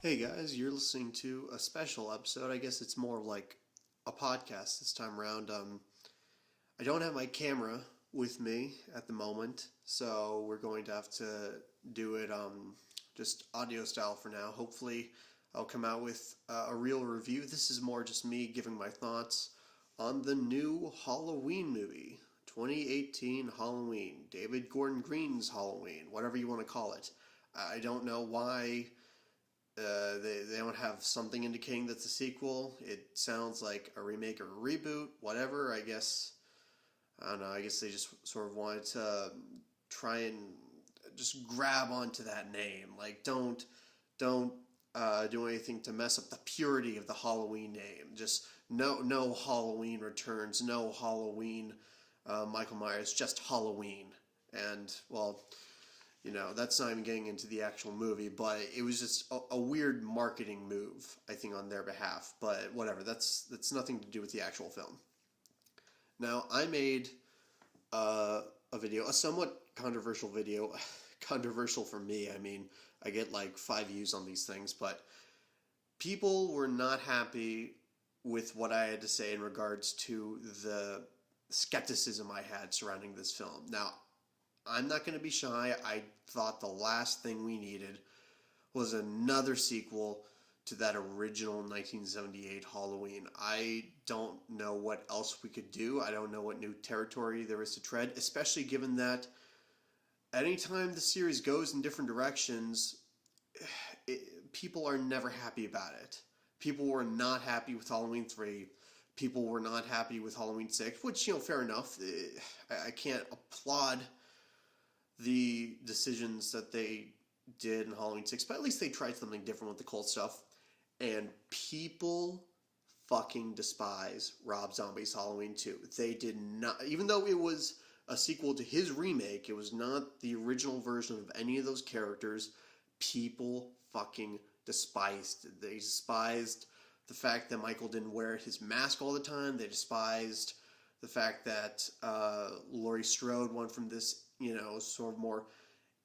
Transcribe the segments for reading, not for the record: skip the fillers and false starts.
Hey guys, you're listening to a special episode. I guess it's more like a podcast this time around. I don't have my camera with me at the moment, so we're going to have to do it just audio style for now. Hopefully, I'll come out with a real review. This is more just me giving my thoughts on the new Halloween movie, 2018 Halloween, David Gordon Green's Halloween, whatever you want to call it. I don't know why they don't have something indicating that's a sequel. It sounds like a remake or a reboot, whatever. I don't know. I guess they just sort of wanted to try and just grab onto that name. Like, don't do anything to mess up the purity of the Halloween name. Just no Halloween Returns, no Halloween Michael Myers, just Halloween. And well, that's not even getting into the actual movie, but it was just a weird marketing move, I think, on their behalf. But whatever, that's nothing to do with the actual film. Now, I made a video, a somewhat controversial video. Controversial for me, I mean, I get like 5 views on these things, but people were not happy with what I had to say in regards to the skepticism I had surrounding this film. Now, I'm not going to be shy. I thought the last thing we needed was another sequel to that original 1978 Halloween. I don't know what else we could do. I don't know what new territory there is to tread, especially given that anytime the series goes in different directions, people are never happy about it. People were not happy with Halloween 3. People were not happy with Halloween 6, which, fair enough. I can't applaud the decisions that they did in Halloween 6, but at least they tried something different with the cult stuff. And people fucking despise Rob Zombie's Halloween 2. They did not, even though it was a sequel to his remake, it was not the original version of any of those characters. People fucking despised it. They despised the fact that Michael didn't wear his mask all the time. They despised the fact that Laurie Strode went from this, sort of more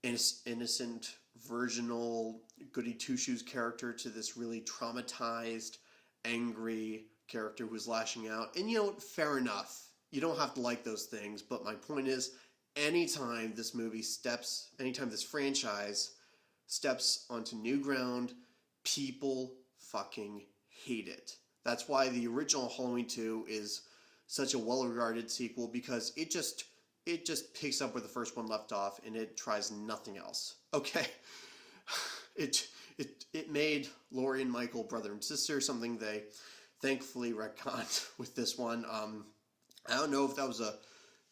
innocent, virginal, goody two shoes character to this really traumatized, angry character who was lashing out. And fair enough. You don't have to like those things, but my point is, anytime this franchise steps onto new ground, people fucking hate it. That's why the original Halloween 2 is such a well-regarded sequel, because it just picks up where the first one left off and it tries nothing else. Okay. It made Laurie and Michael brother and sister, something they thankfully retconned with this one. I don't know if that was a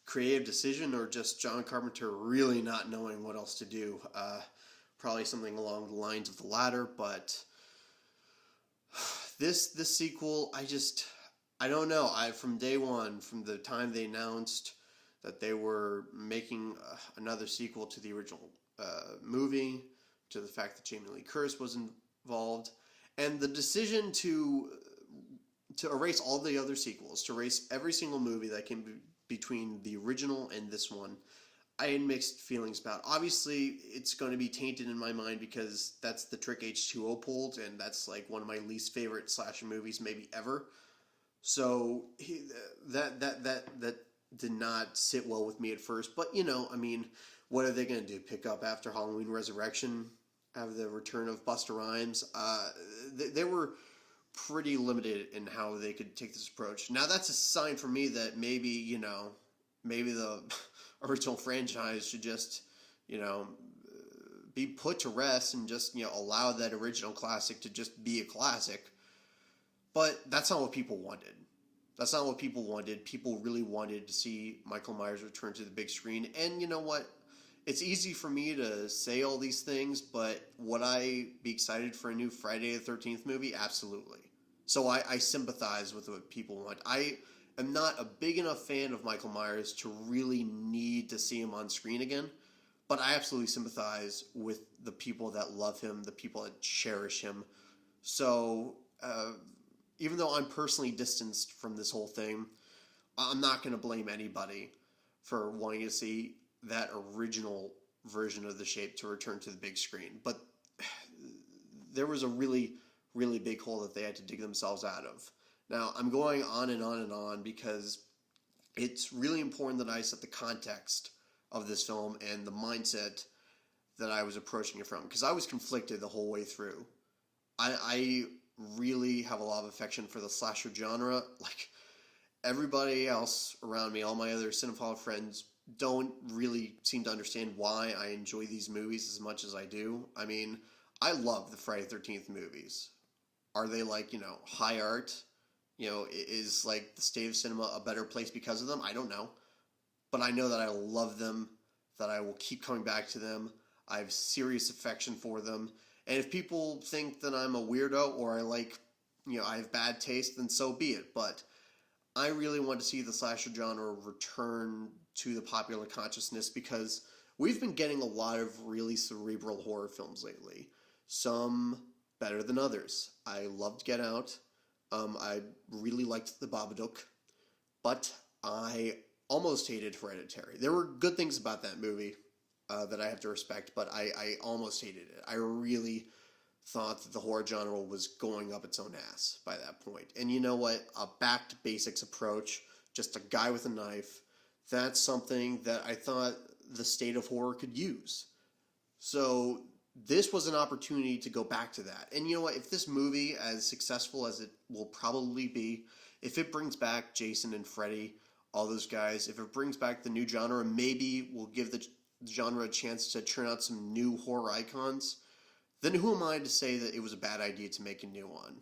creative decision or just John Carpenter really not knowing what else to do. Probably something along the lines of the latter, but this sequel, I don't know. From day one, from the time they announced that they were making another sequel to the original movie, to the fact that Jamie Lee Curtis was involved, and the decision to erase all the other sequels, to erase every single movie that came between the original and this one, I had mixed feelings about. Obviously, it's going to be tainted in my mind because that's the trick H2O pulled, and that's like one of my least favorite slasher movies maybe ever. So that did not sit well with me at first. But I mean, what are they going to do? Pick up after Halloween Resurrection, have the return of Busta Rhymes? They were pretty limited in how they could take this approach. Now that's a sign for me that maybe the original franchise should just be put to rest and just allow that original classic to just be a classic. But that's not what people wanted. That's not what people wanted. People really wanted to see Michael Myers return to the big screen. And you know what? It's easy for me to say all these things, but would I be excited for a new Friday the 13th movie? Absolutely. So I sympathize with what people want. I am not a big enough fan of Michael Myers to really need to see him on screen again, but I absolutely sympathize with the people that love him, the people that cherish him. So even though I'm personally distanced from this whole thing, I'm not going to blame anybody for wanting to see that original version of The Shape to return to the big screen. But there was a really, really big hole that they had to dig themselves out of. Now, I'm going on and on and on because it's really important that I set the context of this film and the mindset that I was approaching it from, because I was conflicted the whole way through. I really have a lot of affection for the slasher genre. Like, everybody else around me, all my other cinephile friends, don't really seem to understand why I enjoy these movies as much as I do. I mean, I love the Friday the 13th movies. Are they like, high art? Is like the state of cinema a better place because of them? I don't know. But I know that I love them, that I will keep coming back to them. I have serious affection for them. And if people think that I'm a weirdo or I have bad taste, then so be it. But I really want to see the slasher genre return to the popular consciousness because we've been getting a lot of really cerebral horror films lately. Some better than others. I loved Get Out. I really liked The Babadook. But I almost hated Hereditary. There were good things about that movie that I have to respect, but I almost hated it. I really thought that the horror genre was going up its own ass by that point. And you know what? A back to basics approach, just a guy with a knife, that's something that I thought the state of horror could use. So this was an opportunity to go back to that. And you know what? If this movie, as successful as it will probably be, if it brings back Jason and Freddy, all those guys, if it brings back the new genre, maybe we'll give the genre a chance to turn out some new horror icons, then who am I to say that it was a bad idea to make a new one?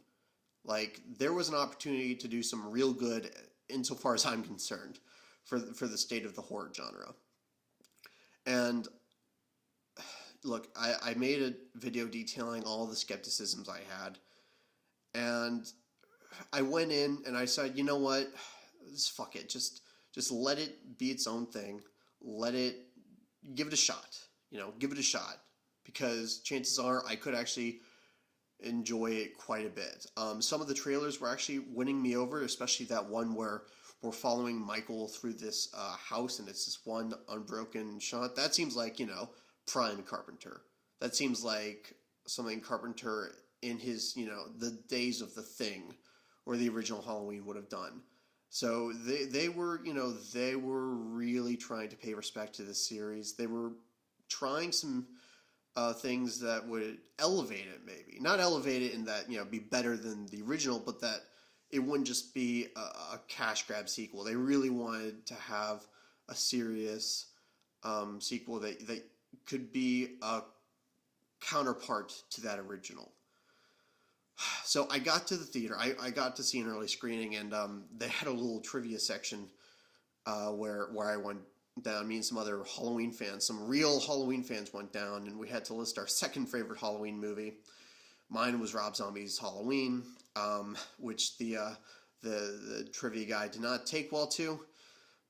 Like, there was an opportunity to do some real good, insofar as I'm concerned, for the state of the horror genre. And look, I made a video detailing all the skepticisms I had, and I went in and I said, you know what, fuck it, just let it be its own thing, give it a shot, give it a shot, because chances are I could actually enjoy it quite a bit. Some of the trailers were actually winning me over, especially that one where we're following Michael through this house and it's this one unbroken shot. That seems like, prime Carpenter. That seems like something Carpenter in his, the days of The Thing or the original Halloween would have done. So they were really trying to pay respect to this series. They were trying some things that would elevate it, maybe. Not elevate it in that, be better than the original, but that it wouldn't just be a cash grab sequel. They really wanted to have a serious sequel that could be a counterpart to that original. So I got to the theater. I got to see an early screening, and they had a little trivia section where I went down. Me and some other Halloween fans, some real Halloween fans, went down, and we had to list our second favorite Halloween movie. Mine was Rob Zombie's Halloween, which the trivia guy did not take well to,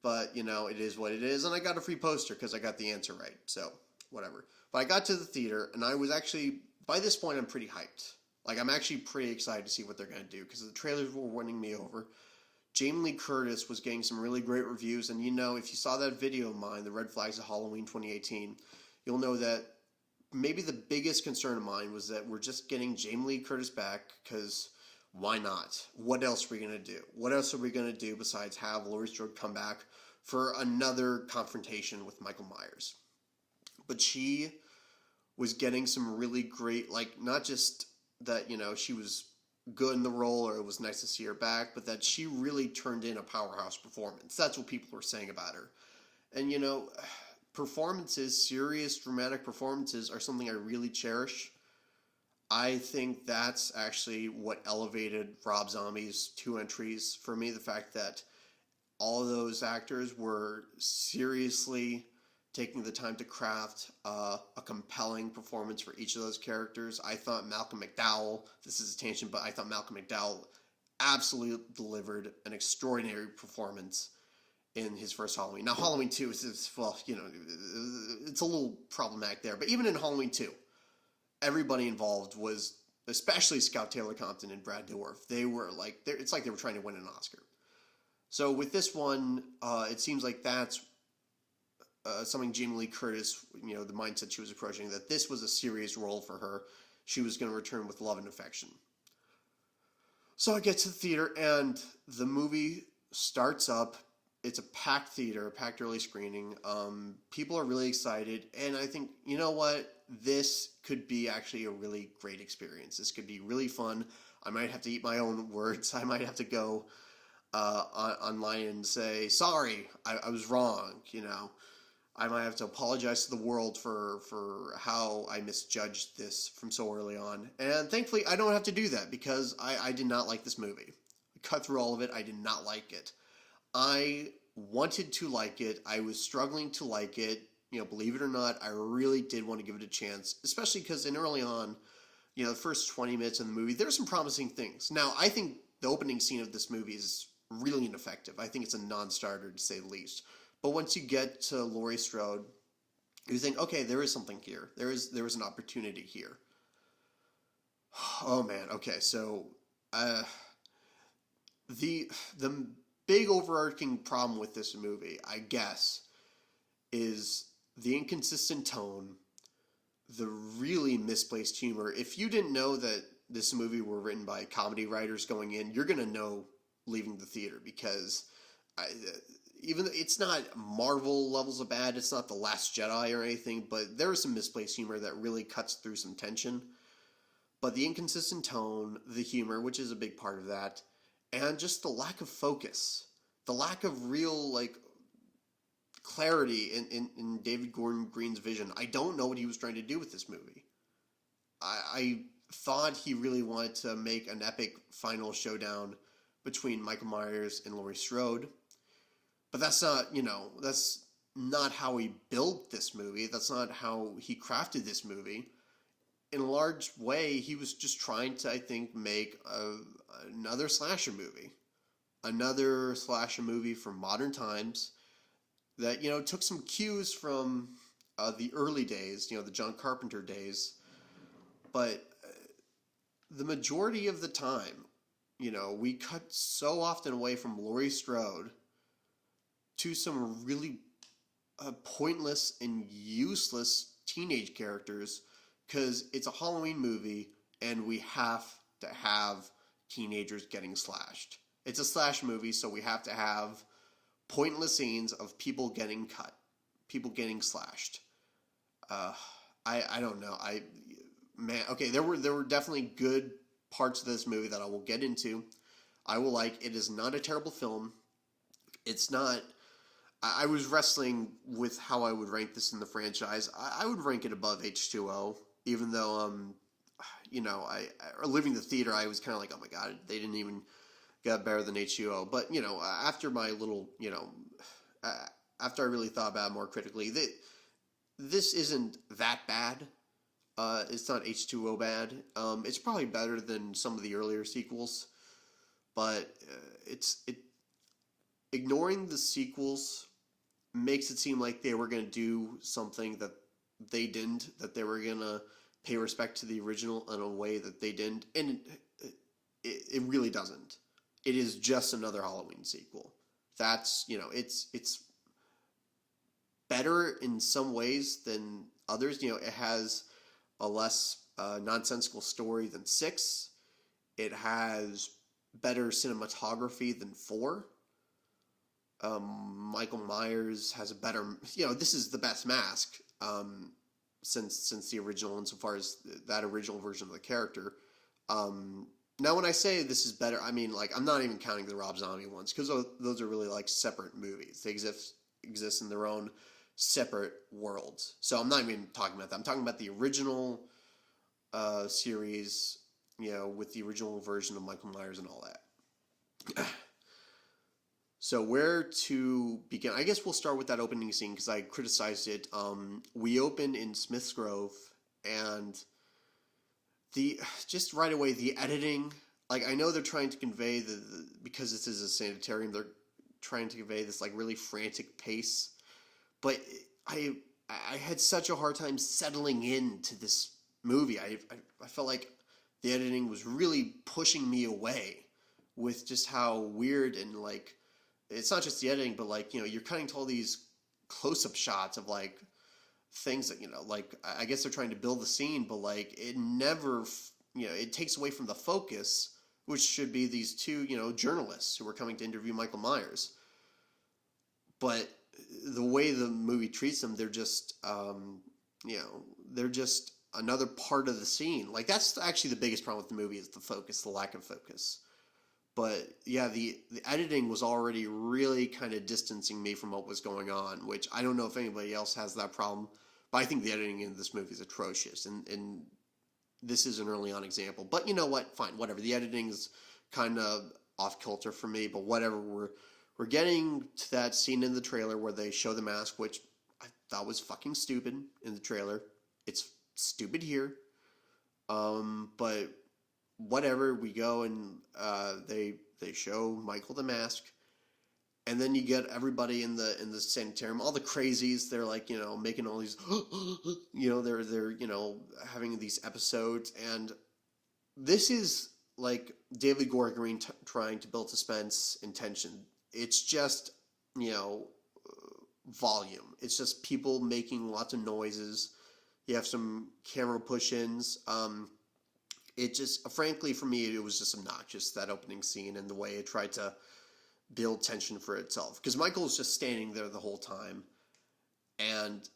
but it is what it is. And I got a free poster because I got the answer right, so whatever. But I got to the theater, and I was actually, by this point, I'm pretty hyped. Like, I'm actually pretty excited to see what they're going to do, because the trailers were winning me over. Jamie Lee Curtis was getting some really great reviews, and if you saw that video of mine, The Red Flags of Halloween 2018, you'll know that maybe the biggest concern of mine was that we're just getting Jamie Lee Curtis back, because why not? What else are we going to do? What else are we going to do besides have Laurie Strode come back for another confrontation with Michael Myers? But she was getting some really great, not just that, she was good in the role or it was nice to see her back, but that she really turned in a powerhouse performance. That's what people were saying about her. And, performances, serious, dramatic performances, are something I really cherish. I think that's actually what elevated Rob Zombie's 2 entries for me. The fact that all those actors were seriously taking the time to craft a compelling performance for each of those characters. I thought Malcolm McDowell, this is a tangent, but I thought Malcolm McDowell absolutely delivered an extraordinary performance in his first Halloween. Now, Halloween 2 is it's a little problematic there, but even in Halloween 2, everybody involved was, especially Scout Taylor Compton and Brad Dourif, they were it's like they were trying to win an Oscar. So with this one, it seems like that's something Jamie Lee Curtis, the mindset she was approaching, that this was a serious role for her. she was going to return with love and affection. So I get to the theater, and the movie starts up. It's a packed theater, a packed early screening. People are really excited, and I think, you know what? This could be actually a really great experience. This could be really fun. I might have to eat my own words. I might have to go online and say, sorry, I was wrong, you know. I might have to apologize to the world for how I misjudged this from so early on. And thankfully, I don't have to do that because I did not like this movie. I cut through all of it. I did not like it. I wanted to like it. I was struggling to like it. You know, believe it or not, I really did want to give it a chance, especially because in early on, you know, the first 20 minutes of the movie, there's some promising things. Now, I think the opening scene of this movie is really ineffective. I think it's a non-starter, to say the least. But once you get to Laurie Strode, you think, okay, there is something here. There is an opportunity here. Oh man, okay, so the big overarching problem with this movie, I guess, is the inconsistent tone, the really misplaced humor. If you didn't know that this movie were written by comedy writers going in, you're gonna know leaving the theater because even though it's not Marvel levels of bad, it's not The Last Jedi or anything, but there is some misplaced humor that really cuts through some tension. But the inconsistent tone, the humor, which is a big part of that, and just the lack of focus, the lack of real, like, clarity in David Gordon Green's vision. I don't know what he was trying to do with this movie. I thought he really wanted to make an epic final showdown between Michael Myers and Laurie Strode. But that's not, you know, that's not how he built this movie. That's not how he crafted this movie. In a large way, he was just trying to, I think, make another slasher movie. Another slasher movie from modern times that, you know, took some cues from the early days, you know, the John Carpenter days. But the majority of the time, you know, we cut so often away from Laurie Strode to some really pointless and useless teenage characters because it's a Halloween movie and we have to have teenagers getting slashed. It's a slash movie, so we have to have pointless scenes of people getting cut, people getting slashed. I don't know. Okay, there were definitely good parts of this movie that I will get into. I will like. It is not a terrible film. It's not. I was wrestling with how I would rank this in the franchise. I would rank it above H2O, even though, you know, leaving the theater, I was kind of like, oh my god, they didn't even get better than H2O. But, you know, after my little, you know, after I really thought about it more critically, this isn't that bad. It's not H2O bad. It's probably better than some of the earlier sequels, but ignoring the sequels makes it seem like they were going to do something that they didn't, that they were going to pay respect to the original in a way that they didn't, and it really doesn't. It is just another Halloween sequel. That's, you know, it's better in some ways than others. You know, it has a less nonsensical story than 6. It has better cinematography than 4. Michael Myers has a better, you know, this is the best mask since the original, insofar as that original version of the character. Now, when I say this is better, I mean, like, I'm not even counting the Rob Zombie ones, because those are really, like, separate movies. They exist in their own separate worlds. So I'm not even talking about that. I'm talking about the original series, you know, with the original version of Michael Myers and all that. So where to begin? I guess we'll start with that opening scene because I criticized it. We open in Smith's Grove, and just right away the editing. Like, I know they're trying to convey because this is a sanitarium, they're trying to convey this like really frantic pace, but I had such a hard time settling into this movie. I felt like the editing was really pushing me away with just how weird and like. It's not just the editing, but like, you know, you're cutting to all these close-up shots of like things that, like, I guess they're trying to build the scene, but like it never, it takes away from the focus, which should be these two, journalists who were coming to interview Michael Myers. But the way the movie treats them, they're just, they're just another part of the scene. Like, that's actually the biggest problem with the movie, is the focus, the lack of focus. But yeah, the editing was already really kind of distancing me from what was going on, which I don't know if anybody else has that problem, but I think the editing in this movie is atrocious, and this is an early on example. But you know what? Fine, whatever. The editing's kind of off kilter for me, but whatever. We're getting to that scene in the trailer where they show the mask, which I thought was fucking stupid in the trailer. It's stupid here. But whatever, we go and they show Michael the mask, and then you get everybody in the sanitarium, all the crazies. They're like, making all these, they're having these episodes, and this is like David Gordon Green trying to build suspense and tension. It's just, volume. It's just people making lots of noises. You have some camera push-ins. It just, frankly, for me, it was just obnoxious, that opening scene, and the way it tried to build tension for itself. Because Michael's just standing there the whole time, and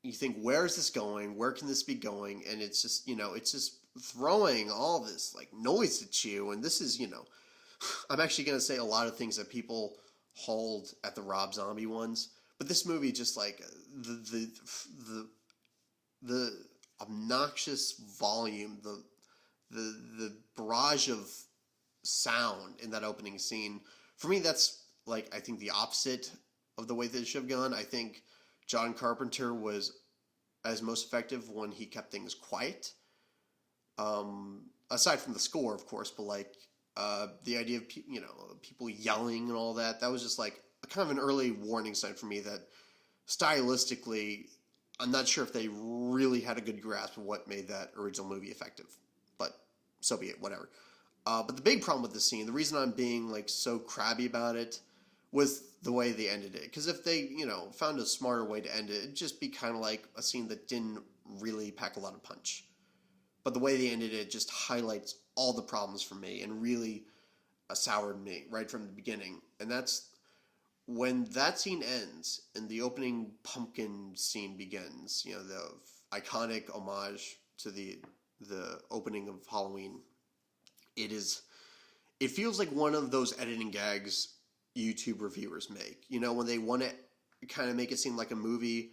you think, where is this going? Where can this be going? And it's just, it's just throwing all this, like, noise at you. And this is, I'm actually going to say a lot of things that people hold at the Rob Zombie ones. But this movie, just like, the obnoxious volume, the barrage of sound in that opening scene, for me, that's, like, I think the opposite of the way that it should have gone. I think John Carpenter was as most effective when he kept things quiet. Aside from the score, of course, but like the idea of people yelling and all that, that was just like kind of an early warning sign for me that stylistically, I'm not sure if they really had a good grasp of what made that original movie effective. But so be it, whatever. But the big problem with this scene, the reason I'm being like so crabby about it, was the way they ended it. Because if they, found a smarter way to end it, it'd just be kind of like a scene that didn't really pack a lot of punch. But the way they ended it just highlights all the problems for me and really soured me right from the beginning. And that's when that scene ends and the opening pumpkin scene begins, the iconic homage to the opening of Halloween. It feels like one of those editing gags YouTube reviewers make, when they want to kind of make it seem like a movie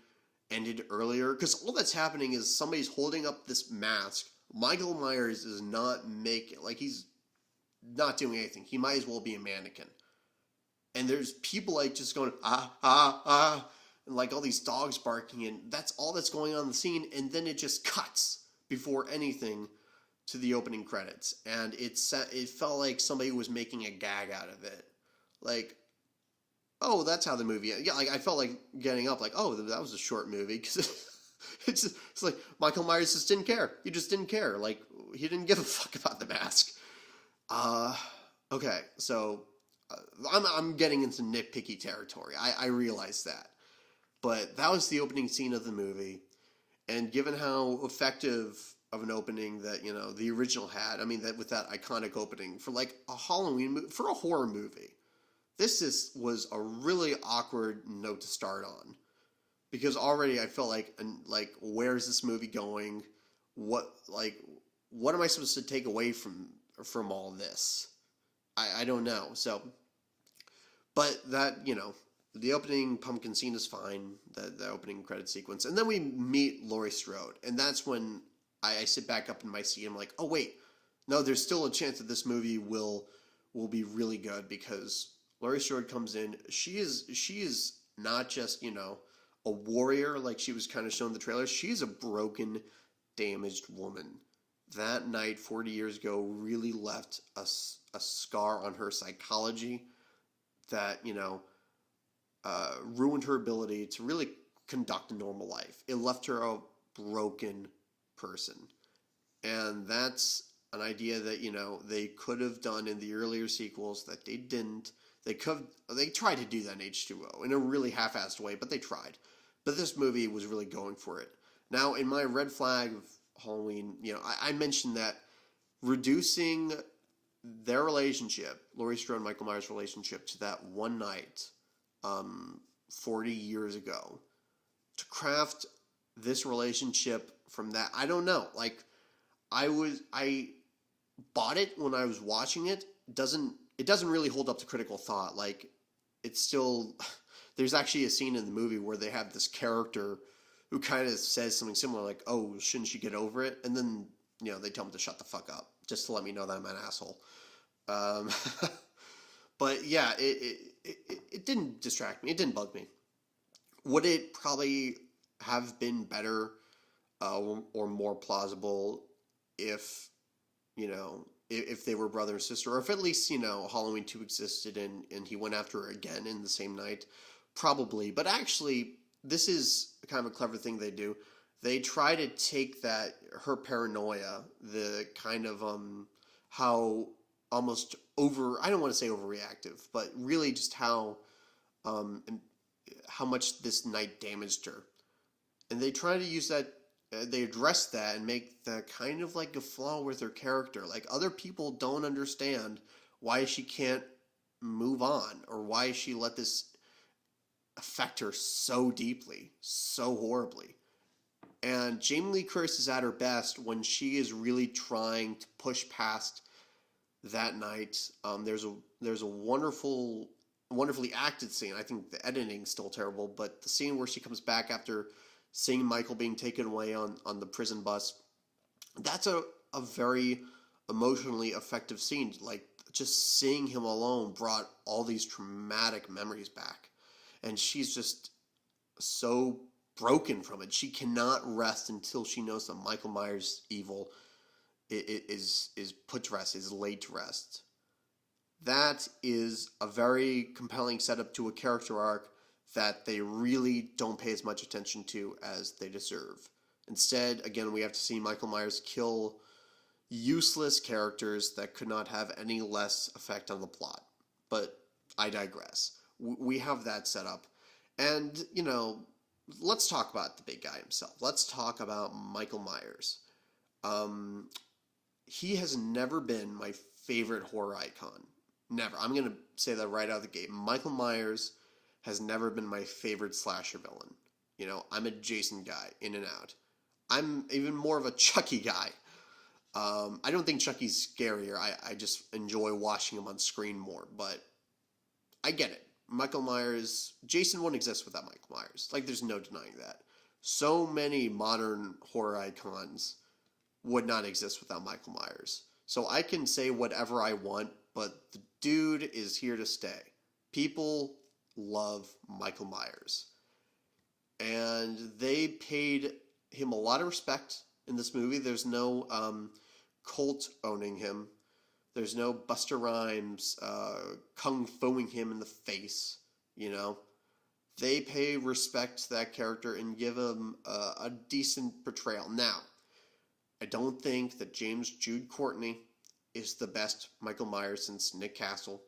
ended earlier, because all that's happening is somebody's holding up this mask. Michael Myers is not he's not doing anything. He might as well be a mannequin. And there's people like just going, and like all these dogs barking, and that's all that's going on in the scene, and then it just cuts before anything to the opening credits. And it felt like somebody was making a gag out of it. Like, oh, that's how the movie ended. Yeah, like I felt like getting up, like, oh, that was a short movie, because it's like Michael Myers just didn't care. He just didn't care. Like, he didn't give a fuck about the mask. Okay, so I'm getting into nitpicky territory. I realize that, but that was the opening scene of the movie, and given how effective of an opening that the original had, I mean that with that iconic opening for like a Halloween for a horror movie. This was a really awkward note to start on, because already I felt like where is this movie going? What am I supposed to take away from all this? I don't know. So, but that the opening pumpkin scene is fine. The opening credit sequence, and then we meet Laurie Strode, and that's when I sit back up in my seat. I'm like, oh wait, no, there's still a chance that this movie will be really good, because Laurie Strode comes in. She is not just, a warrior like she was kind of shown in the trailer. She's a broken, damaged woman. That night 40 years ago really left a scar on her psychology that, ruined her ability to really conduct a normal life. It left her a broken person. And that's an idea that, they could have done in the earlier sequels that they didn't. They tried to do that in H2O in a really half-assed way, but they tried. But this movie was really going for it. Now, in my red flag of Halloween, I mentioned that reducing their relationship, Laurie Strode and Michael Myers' relationship, to that one night, 40 years ago, to craft this relationship from that, I don't know. Like, I bought it when I was watching it. It doesn't really hold up to critical thought. Like, it's still, there's actually a scene in the movie where they have this character who kind of says something similar, like, "Oh, shouldn't you get over it?" And then, they tell him to shut the fuck up, just to let me know that I'm an asshole. Um, but yeah, it didn't distract me. It didn't bug me. Would it probably have been better or more plausible if, if they were brother and sister, or if at least, Halloween 2 existed and he went after her again in the same night? Probably. But actually, this is kind of a clever thing they do. They try to take her paranoia, the kind of how almost I don't want to say overreactive, but really just how much this night damaged her. And they try to use that, they address that and make that kind of like a flaw with her character. Like, other people don't understand why she can't move on, or why she let this affect her so deeply, so horribly. And Jamie Lee Curtis is at her best when she is really trying to push past that night. There's a wonderfully acted scene. I think the editing's still terrible, but the scene where she comes back after seeing Michael being taken away on the prison bus, that's a very emotionally effective scene. Like, just seeing him alone brought all these traumatic memories back. And she's just so broken from it. She cannot rest until she knows that Michael Myers' evil is put to rest, is laid to rest. That is a very compelling setup to a character arc that they really don't pay as much attention to as they deserve. Instead, again, we have to see Michael Myers kill useless characters that could not have any less effect on the plot. But I digress. We have that set up. And, let's talk about the big guy himself. Let's talk about Michael Myers. He has never been my favorite horror icon. Never. I'm going to say that right out of the gate. Michael Myers has never been my favorite slasher villain. I'm a Jason guy, in and out. I'm even more of a Chucky guy. I don't think Chucky's scarier. I just enjoy watching him on screen more. But I get it. Michael Myers, Jason wouldn't exist without Michael Myers. Like, there's no denying that. So many modern horror icons would not exist without Michael Myers. So I can say whatever I want, but the dude is here to stay. People love Michael Myers. And they paid him a lot of respect in this movie. There's no cult owning him. There's no Busta Rhymes kung-fuing him in the face, They pay respect to that character and give him a decent portrayal. Now, I don't think that James Jude Courtney is the best Michael Myers since Nick Castle.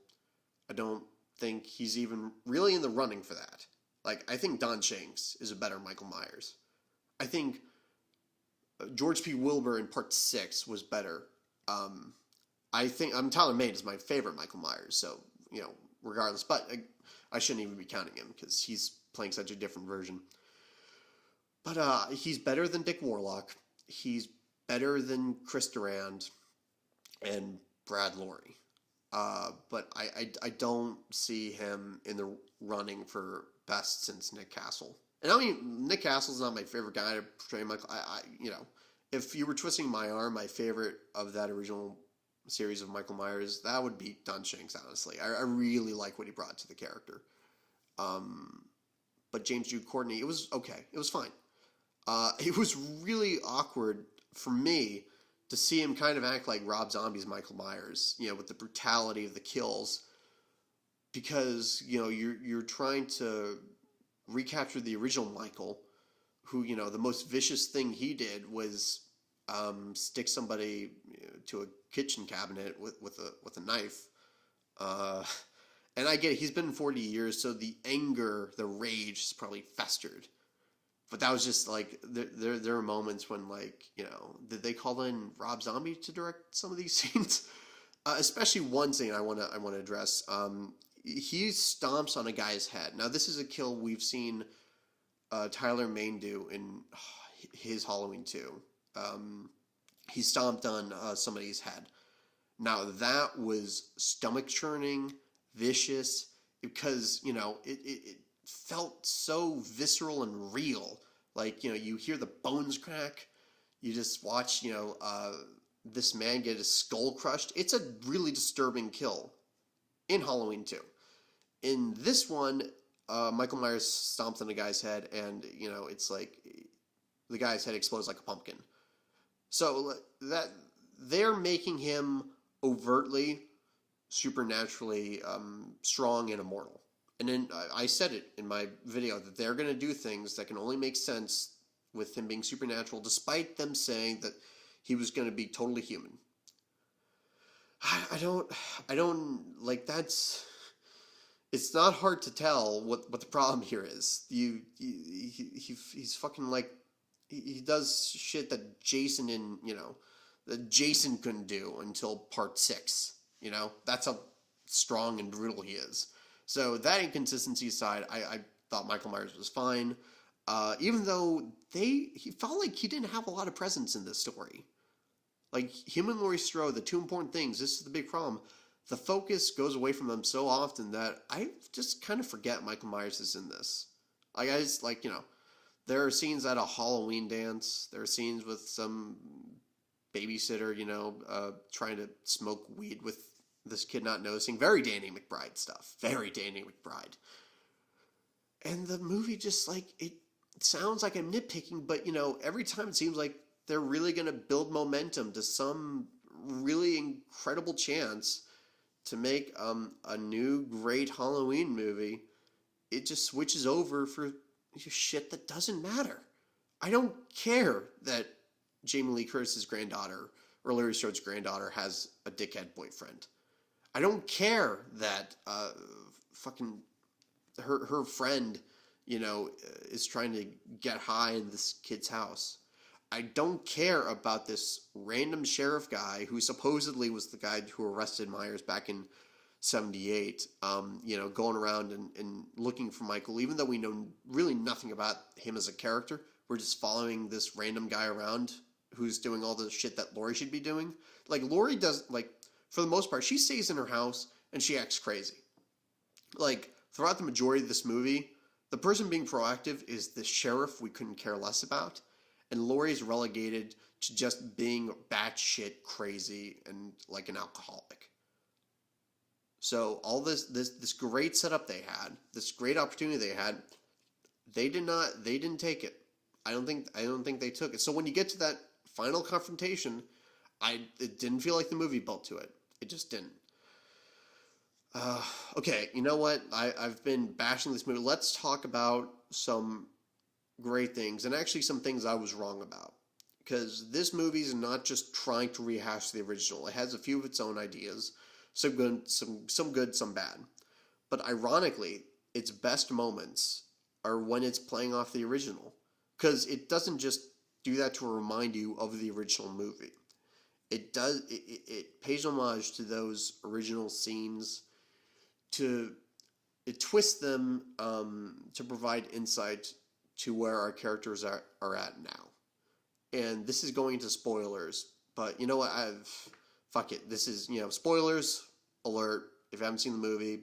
I don't think he's even really in the running for that. Like, I think Don Shanks is a better Michael Myers. I think George P. Wilbur in Part 6 was better. I think Tyler Mane is my favorite Michael Myers, so, regardless. But I shouldn't even be counting him because he's playing such a different version. But he's better than Dick Warlock. He's better than Chris Durand and Brad Lorre. But I don't see him in the running for best since Nick Castle. And I mean, Nick Castle's not my favorite guy to portray Michael. If you were twisting my arm, my favorite of that original series of Michael Myers, that would be Don Shanks, honestly. I really like what he brought to the character. But James Jude Courtney, it was okay. It was fine. It was really awkward for me to see him kind of act like Rob Zombie's Michael Myers, with the brutality of the kills, because, you're trying to recapture the original Michael, who, the most vicious thing he did was stick somebody to a kitchen cabinet with a knife. And I get it, he's been 40 years, so the anger, the rage has probably festered. But that was just like there are moments when, like, did they call in Rob Zombie to direct some of these scenes? Especially one scene I wanna address. He stomps on a guy's head. Now this is a kill we've seen Tyler Mane do in his Halloween 2. He stomped on somebody's head. Now that was stomach churning, vicious, because it felt so visceral and real. Like, you hear the bones crack. You just watch this man get his skull crushed. It's a really disturbing kill in Halloween 2. In this one, Michael Myers stomps on a guy's head, and it's like the guy's head explodes like a pumpkin. So that they're making him overtly supernaturally strong and immortal. And then I said it in my video that they're going to do things that can only make sense with him being supernatural, despite them saying that he was going to be totally human. I don't like that's. It's not hard to tell what the problem here is. He's fucking like he does shit that Jason couldn't do until part 6. That's how strong and brutal he is. So that inconsistency aside, I thought Michael Myers was fine. Even though he felt like he didn't have a lot of presence in this story. Like him and Laurie Strode, the two important things. This is the big problem. The focus goes away from them so often that I just kind of forget Michael Myers is in this. Like I just there are scenes at a Halloween dance. There are scenes with some babysitter, trying to smoke weed with this kid not noticing. Very Danny McBride stuff. Very Danny McBride. And the movie just it sounds like I'm nitpicking, but every time it seems like they're really going to build momentum to some really incredible chance to make a new great Halloween movie. It just switches over for shit that doesn't matter. I don't care that Jamie Lee Curtis's granddaughter or Laurie Strode's granddaughter has a dickhead boyfriend. I don't care that fucking her friend, is trying to get high in this kid's house. I don't care about this random sheriff guy who supposedly was the guy who arrested Myers back in 78, going around and looking for Michael, even though we know really nothing about him as a character. We're just following this random guy around who's doing all the shit that Laurie should be doing. Like, Laurie does, for the most part, she stays in her house and she acts crazy. Like, throughout the majority of this movie, the person being proactive is the sheriff we couldn't care less about. And Laurie's relegated to just being batshit crazy and like an alcoholic. So all this great setup they had, this great opportunity they had, they didn't take it. I don't think they took it. So when you get to that final confrontation, it didn't feel like the movie built to it. It just didn't. Okay, you know what? I've been bashing this movie. Let's talk about some great things, and actually some things I was wrong about. Because this movie is not just trying to rehash the original. It has a few of its own ideas. Some good, some bad. But ironically, its best moments are when it's playing off the original. Because it doesn't just do that to remind you of the original movie. It pays homage to those original scenes. It twists them to provide insight to where our characters are at now. And this is going to spoilers, but you know what? Fuck it. This is, spoilers alert. If you haven't seen the movie,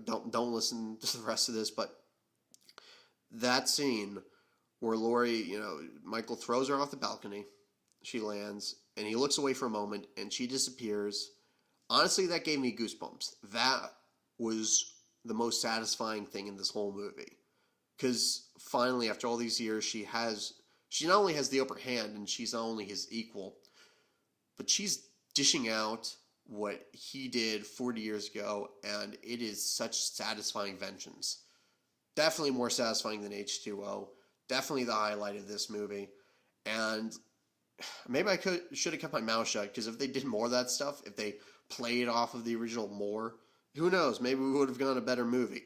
don't listen to the rest of this. But that scene where Laurie, Michael throws her off the balcony, she lands, and he looks away for a moment, and she disappears. Honestly, that gave me goosebumps. That was the most satisfying thing in this whole movie. Because finally, after all these years, she not only has the upper hand, and she's not only his equal, but she's dishing out what he did 40 years ago, and it is such satisfying vengeance. Definitely more satisfying than H2O. Definitely the highlight of this movie. And maybe I should have kept my mouth shut, because if they did more of that stuff, if they played off of the original more, who knows? Maybe we would have gotten a better movie.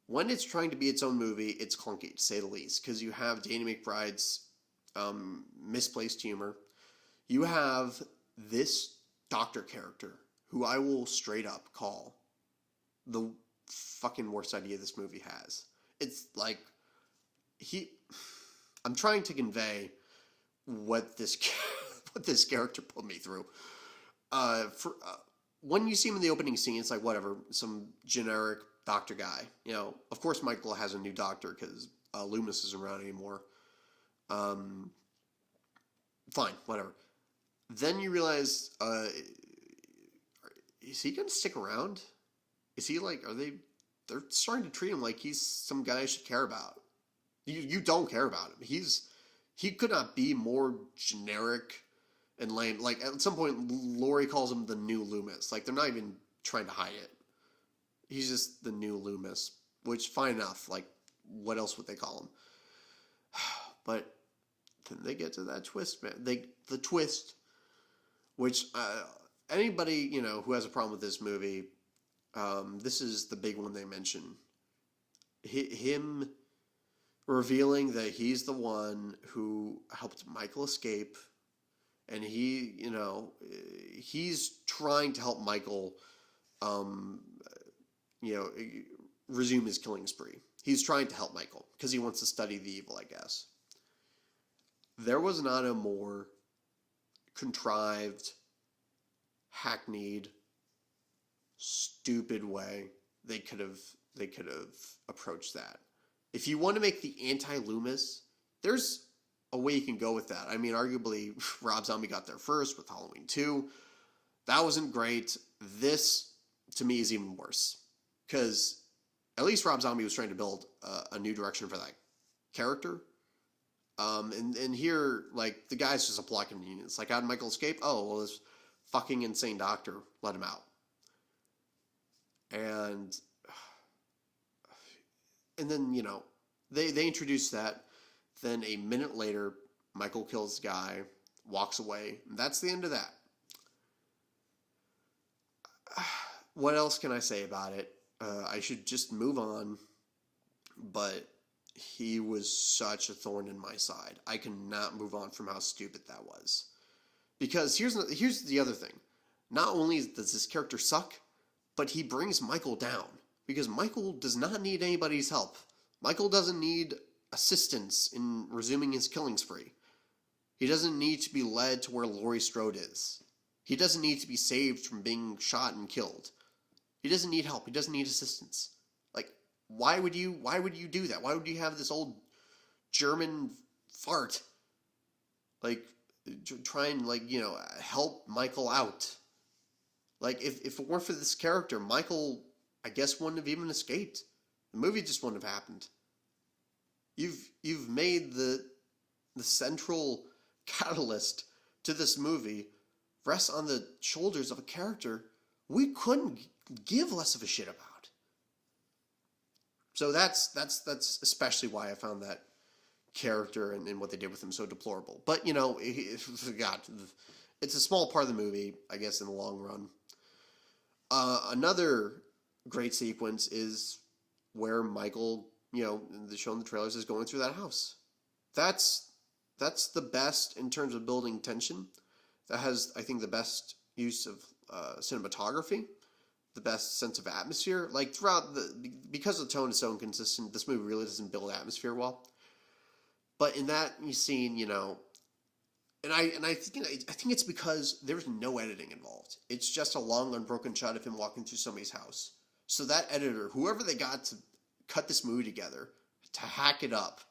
when it's trying to be its own movie, it's clunky to say the least. Because you have Danny McBride's misplaced humor. You have this doctor character who I will straight up call the fucking worst idea this movie has. It's like I'm trying to convey what this character put me through. When you see him in the opening scene, it's like whatever, some generic doctor guy. You know, of course Michael has a new doctor because Loomis isn't around anymore. Fine, whatever. Then you realize, is he gonna stick around? Is he like? They're starting to treat him like he's some guy I should care about. You don't care about him. He could not be more generic and lame. Like at some point, Laurie calls him the new Loomis. Like they're not even trying to hide it. He's just the new Loomis, which fine enough. Like what else would they call him? But then they get to that twist, man. The twist, which anybody who has a problem with this movie, this is the big one they mention. Him revealing that he's the one who helped Michael escape, and he's trying to help Michael, resume his killing spree. He's trying to help Michael because he wants to study the evil, I guess. There was not a more contrived, hackneyed, stupid way they could have approached that. If you want to make the anti-Loomis, there's a way you can go with that. I mean, arguably, Rob Zombie got there first with Halloween 2. That wasn't great. This, to me, is even worse. Because at least Rob Zombie was trying to build a new direction for that character. And here, like, the guy's just a plot convenience. Like, how did Michael escape? Oh, well, this fucking insane doctor let him out. And then, they introduce that. Then a minute later, Michael kills the guy, walks away. And that's the end of that. What else can I say about it? I should just move on. But he was such a thorn in my side. I cannot move on from how stupid that was. Because here's the other thing. Not only does this character suck, but he brings Michael down. Because Michael does not need anybody's help. Michael doesn't need assistance in resuming his killing spree. He doesn't need to be led to where Laurie Strode is. He doesn't need to be saved from being shot and killed. He doesn't need help. He doesn't need assistance. Like, why would you do that? Why would you have this old German fart, like, try and, like, help Michael out? Like, if it weren't for this character, Michael, I guess, wouldn't have even escaped. The movie just wouldn't have happened. You've made the central catalyst to this movie rests on the shoulders of a character we couldn't give less of a shit about. So that's especially why I found that character and what they did with him so deplorable. But God, it's a small part of the movie, I guess, in the long run. Another great sequence is where Michael, the show in the trailers, is going through that house. That's the best in terms of building tension. That has, I think, the best use of cinematography, the best sense of atmosphere. Like throughout because the tone is so inconsistent, this movie really doesn't build atmosphere well. But in that scene, and I think it's because there's no editing involved. It's just a long, unbroken shot of him walking through somebody's house. So that editor, whoever they got to cut this movie together, to hack it up,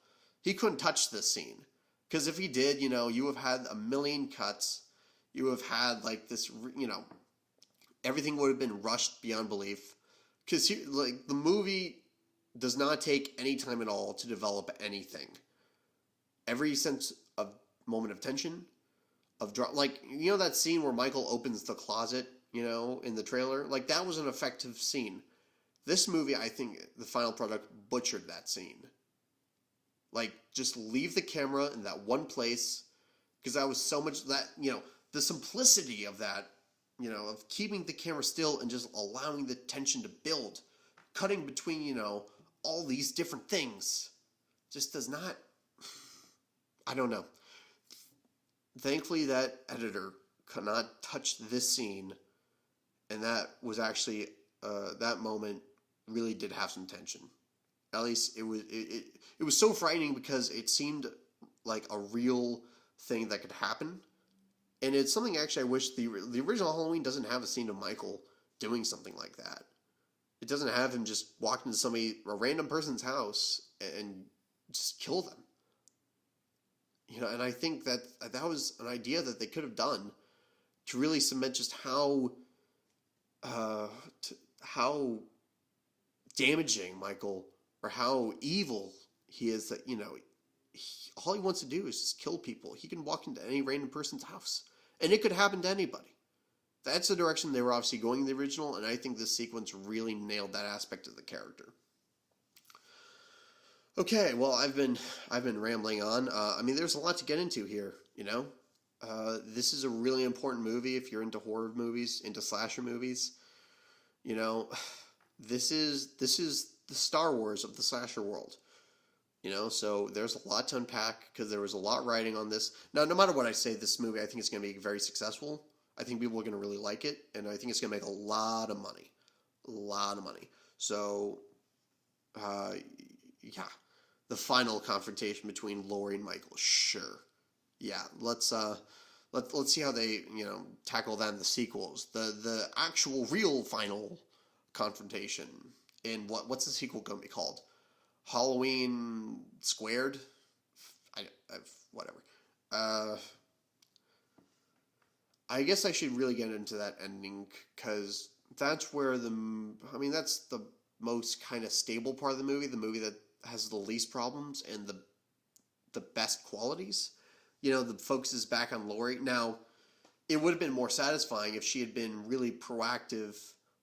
he couldn't touch this scene. Because if he did, you have had a million cuts. You have had, like, this, everything would have been rushed beyond belief. Because, the movie does not take any time at all to develop anything. Every sense of moment of tension, that scene where Michael opens the closet, in the trailer, like, that was an effective scene. This movie, I think, the final product butchered that scene. Like, just leave the camera in that one place, because that was so much that, the simplicity of that, of keeping the camera still and just allowing the tension to build, cutting between, all these different things. Just does not. I don't know. Thankfully, that editor could not touch this scene, and that was actually that moment really did have some tension. At least it was so frightening because it seemed like a real thing that could happen, and it's something actually I wish the original Halloween doesn't have a scene of Michael doing something like that. It doesn't have him just walk into a random person's house and just kill them. And I think that was an idea that they could have done to really cement just how damaging Michael, or how evil he is. That all he wants to do is just kill people. He can walk into any random person's house, and it could happen to anybody. That's the direction they were obviously going in the original, and I think this sequence really nailed that aspect of the character. Okay, well, I've been rambling on. There's a lot to get into here. This is a really important movie if you're into horror movies, into slasher movies. This is the Star Wars of the slasher world. So there's a lot to unpack because there was a lot writing on this. Now, no matter what I say, this movie I think it's going to be very successful. I think people are going to really like it, and I think it's going to make a lot of money. A lot of money. So, yeah. The final confrontation between Laurie and Michael, sure. Yeah, let's see how they, tackle that in the sequels. The actual real final confrontation in what's the sequel going to be called? Halloween Squared? Whatever. I guess I should really get into that ending because that's where that's the most kind of stable part of the movie that has the least problems and the best qualities. The focus is back on Laurie. Now, it would have been more satisfying if she had been really proactive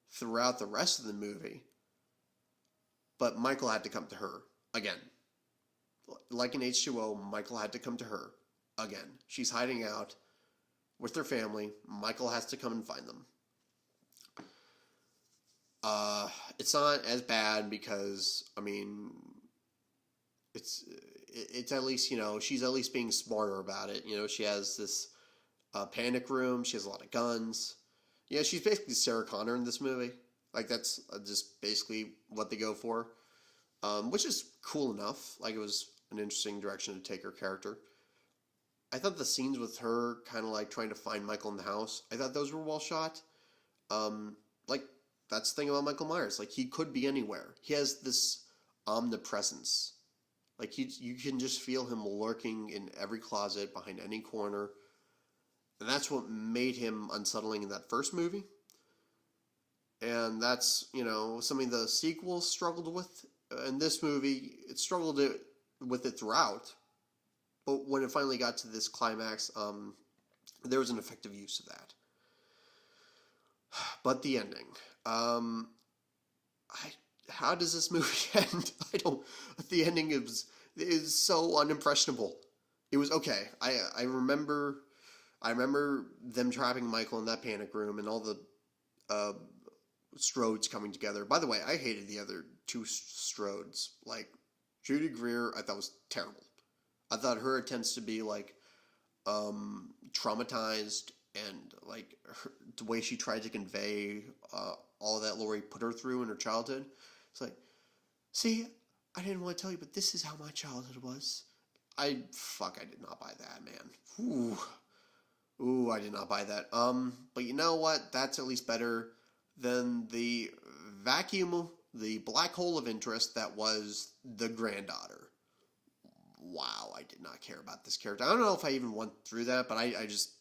throughout the rest of the movie, but Michael had to come to her again. Like in H2O, Michael had to come to her again. She's hiding out with their family. Michael has to come and find them. It's not as bad because, it's at least, she's at least being smarter about it. She has this panic room. She has a lot of guns. She's basically Sarah Connor in this movie. Like, that's just basically what they go for, which is cool enough. Like, it was an interesting direction to take her character. I thought the scenes with her kind of like trying to find Michael in the house, I thought those were well shot. That's the thing about Michael Myers. Like, he could be anywhere. He has this omnipresence. Like, you can just feel him lurking in every closet, behind any corner. And that's what made him unsettling in that first movie. And that's, something the sequels struggled with. In this movie, it struggled with it throughout. But when it finally got to this climax, there was an effective use of that. But the ending. How does this movie end? The ending is so unimpressionable. It was okay. I remember them trapping Michael in that panic room and all the Strodes coming together. By the way, I hated the other two Strodes. Like, Judy Greer, I thought was terrible. I thought her attempts to be like traumatized and like the way she tried to convey all that Laurie put her through in her childhood. It's like, see, I didn't want to tell you, but this is how my childhood was. I did not buy that, man. Ooh, I did not buy that. But you know what? That's at least better than the vacuum, the black hole of interest that was the granddaughter. Wow, I did not care about this character. I don't know if I even went through that, but I just,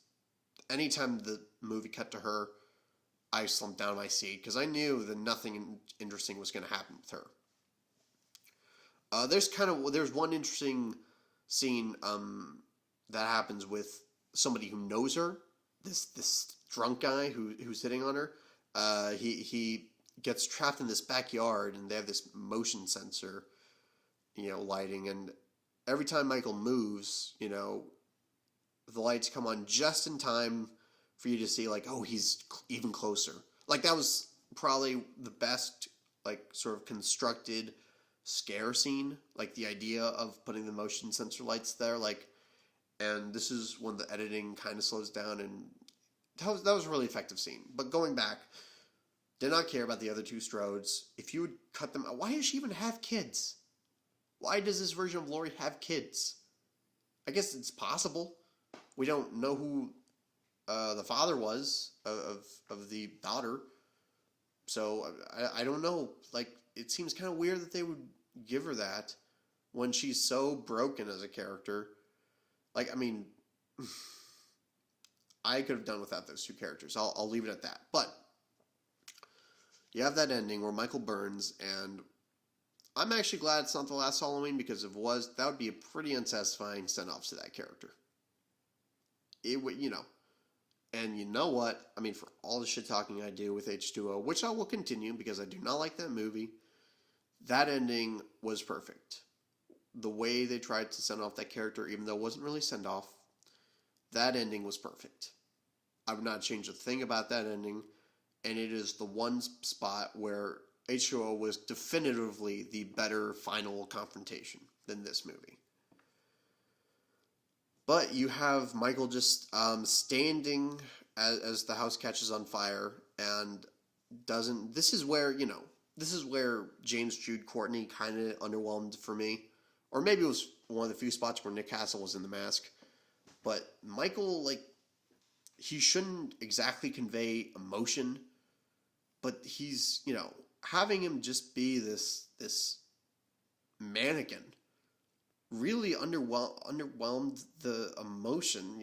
anytime the movie cut to her, I slumped down in my seat because I knew that nothing interesting was going to happen with her. There's one interesting scene that happens with somebody who knows her. This drunk guy who's hitting on her. He gets trapped in this backyard, and they have this motion sensor, lighting, and every time Michael moves, the lights come on just in time for you to see, like, oh, he's even closer. Like, that was probably the best, like, sort of constructed scare scene, like the idea of putting the motion sensor lights there, like, and this is when the editing kind of slows down, and that was a really effective scene. But going back, did not care about the other two Strodes. If you would cut them out, why does she even have kids? Why does this version of Laurie have kids? I guess it's possible. We don't know who the father was of the daughter, so I don't know. Like, it seems kind of weird that they would give her that when she's so broken as a character. Like, I mean, I could have done without those two characters. I'll leave it at that. But you have that ending where Michael burns, and I'm actually glad it's not the last Halloween, because if it was, that would be a pretty unsatisfying send-off to that character. It would, and you know what? I mean, for all the shit talking I do with H2O, which I will continue because I do not like that movie, that ending was perfect. The way they tried to send off that character, even though it wasn't really send-off, that ending was perfect. I would not change a thing about that ending, and it is the one spot where H2O was definitively the better final confrontation than this movie. But you have Michael just standing as the house catches on fire and doesn't. This is where James Jude Courtney kind of underwhelmed for me, or maybe it was one of the few spots where Nick Castle was in the mask. But Michael, like, he shouldn't exactly convey emotion, but he's having him just be this mannequin really underwhelmed the emotion,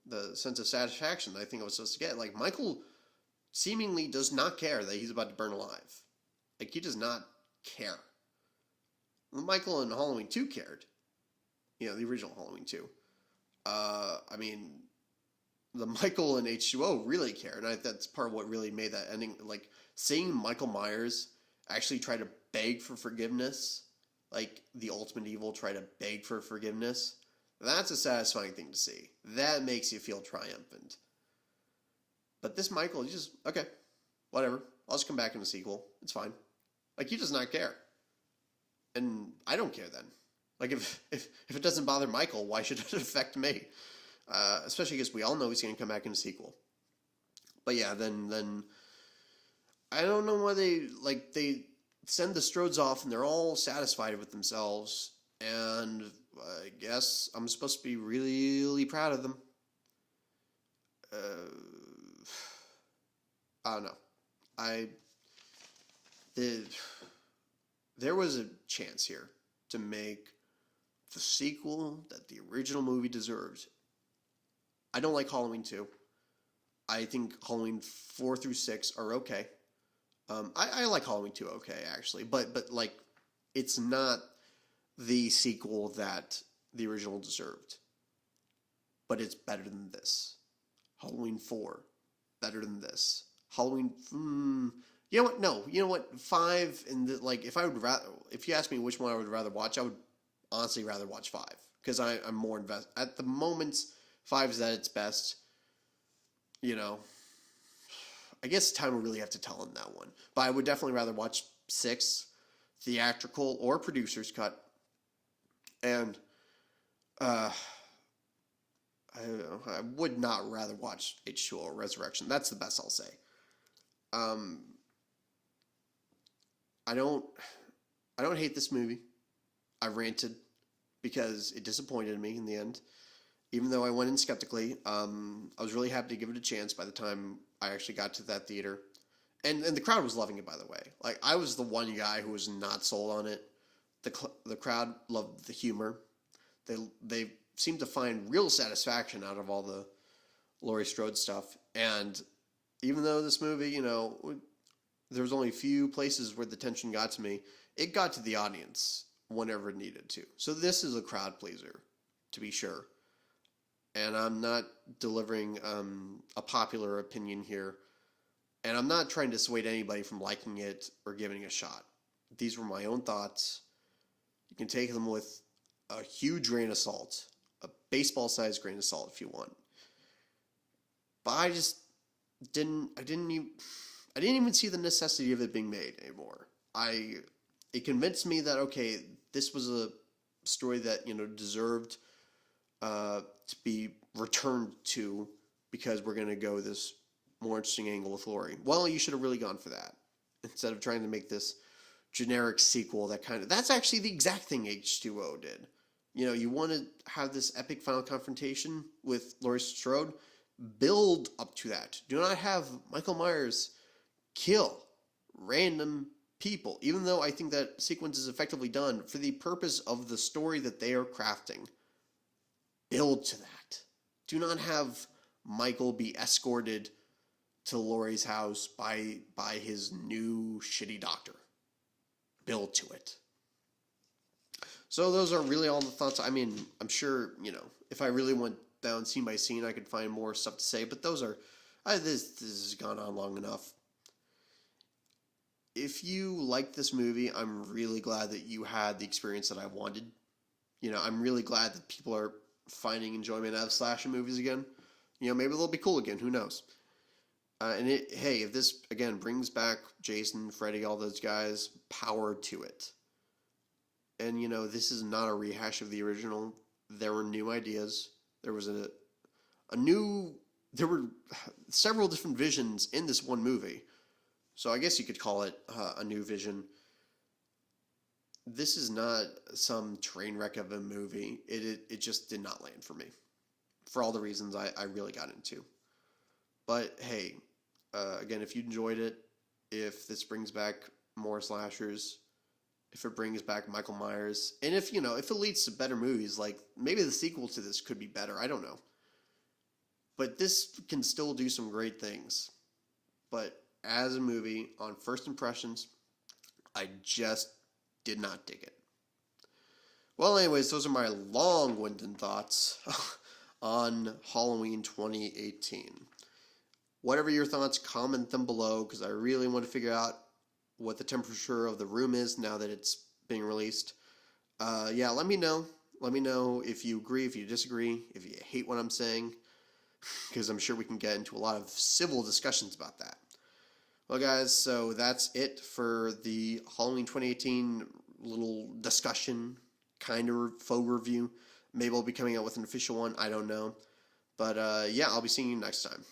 the sense of satisfaction that I think I was supposed to get. Like, Michael seemingly does not care that he's about to burn alive. Like, he does not care. Michael in Halloween 2 cared. The original Halloween 2. I mean, the Michael in H2O really cared, and that's part of what really made that ending. Like, seeing Michael Myers actually try to beg for forgiveness, like the ultimate evil try to beg for forgiveness, that's a satisfying thing to see. That makes you feel triumphant. But this Michael, he's just, okay, whatever. I'll just come back in the sequel. It's fine. Like, he does not care. And I don't care then. Like, if it doesn't bother Michael, why should it affect me? Especially because we all know he's going to come back in the sequel. But yeah, then I don't know why they send the Strodes off and they're all satisfied with themselves, and I guess I'm supposed to be really proud of them. I don't know. There was a chance here to make the sequel that the original movie deserved. I don't like Halloween 2. I think Halloween 4 through 6 are okay. I like Halloween 2 okay, actually. But like, it's not the sequel that the original deserved. But it's better than this. Halloween 4, better than this. Halloween, you know what? No, you know what? 5 and if you ask me which one I would rather watch, I would honestly rather watch 5 because I'm more invested. At the moment, 5 is at its best. I guess time will really have to tell on that one. But I would definitely rather watch 6, theatrical or producer's cut. And I would not rather watch H2O or Resurrection. That's the best I'll say. I don't hate this movie. I ranted because it disappointed me in the end. Even though I went in skeptically, I was really happy to give it a chance by the time I actually got to that theater. And the crowd was loving it, by the way. Like, I was the one guy who was not sold on it. The crowd loved the humor. They seemed to find real satisfaction out of all the Laurie Strode stuff. And even though this movie, there was only a few places where the tension got to me, it got to the audience whenever it needed to. So this is a crowd pleaser, to be sure. And I'm not delivering a popular opinion here. And I'm not trying to dissuade anybody from liking it or giving it a shot. These were my own thoughts. You can take them with a huge grain of salt, a baseball-sized grain of salt if you want. But I just didn't even see the necessity of it being made anymore. I it convinced me that, okay, this was a story that, deserved to be returned to because we're going to go this more interesting angle with Laurie. Well, you should have really gone for that instead of trying to make this generic sequel that's actually the exact thing H2O did. You want to have this epic final confrontation with Laurie Strode, build up to that. Do not have Michael Myers kill random people, even though I think that sequence is effectively done for the purpose of the story that they are crafting. Build to that. Do not have Michael be escorted to Laurie's house by his new shitty doctor. Build to it. So those are really all the thoughts. I mean, I'm sure, if I really went down scene by scene, I could find more stuff to say, but those are, this has gone on long enough. If you like this movie, I'm really glad that you had the experience that I wanted. I'm really glad that people are finding enjoyment out of slasher movies again. Maybe they'll be cool again, who knows? If this, again, brings back Jason, Freddy, all those guys, power to it. And, this is not a rehash of the original. There were new ideas. There was there were several different visions in this one movie. So I guess you could call it a new vision. This is not some train wreck of a movie. It just did not land for me. For all the reasons I really got into. But, hey, again, if you enjoyed it, if this brings back more slashers, if it brings back Michael Myers, and if it leads to better movies, like maybe the sequel to this could be better, I don't know. But this can still do some great things. But as a movie, on first impressions, I just did not dig it. Well, anyways, those are my long-winded thoughts on Halloween 2018. Whatever your thoughts, comment them below, because I really want to figure out what the temperature of the room is now that it's being released. Let me know. Let me know if you agree, if you disagree, if you hate what I'm saying, because I'm sure we can get into a lot of civil discussions about that. Well, guys, so that's it for the Halloween 2018 little discussion, kind of faux review. Maybe I'll be coming out with an official one. I don't know. But, I'll be seeing you next time.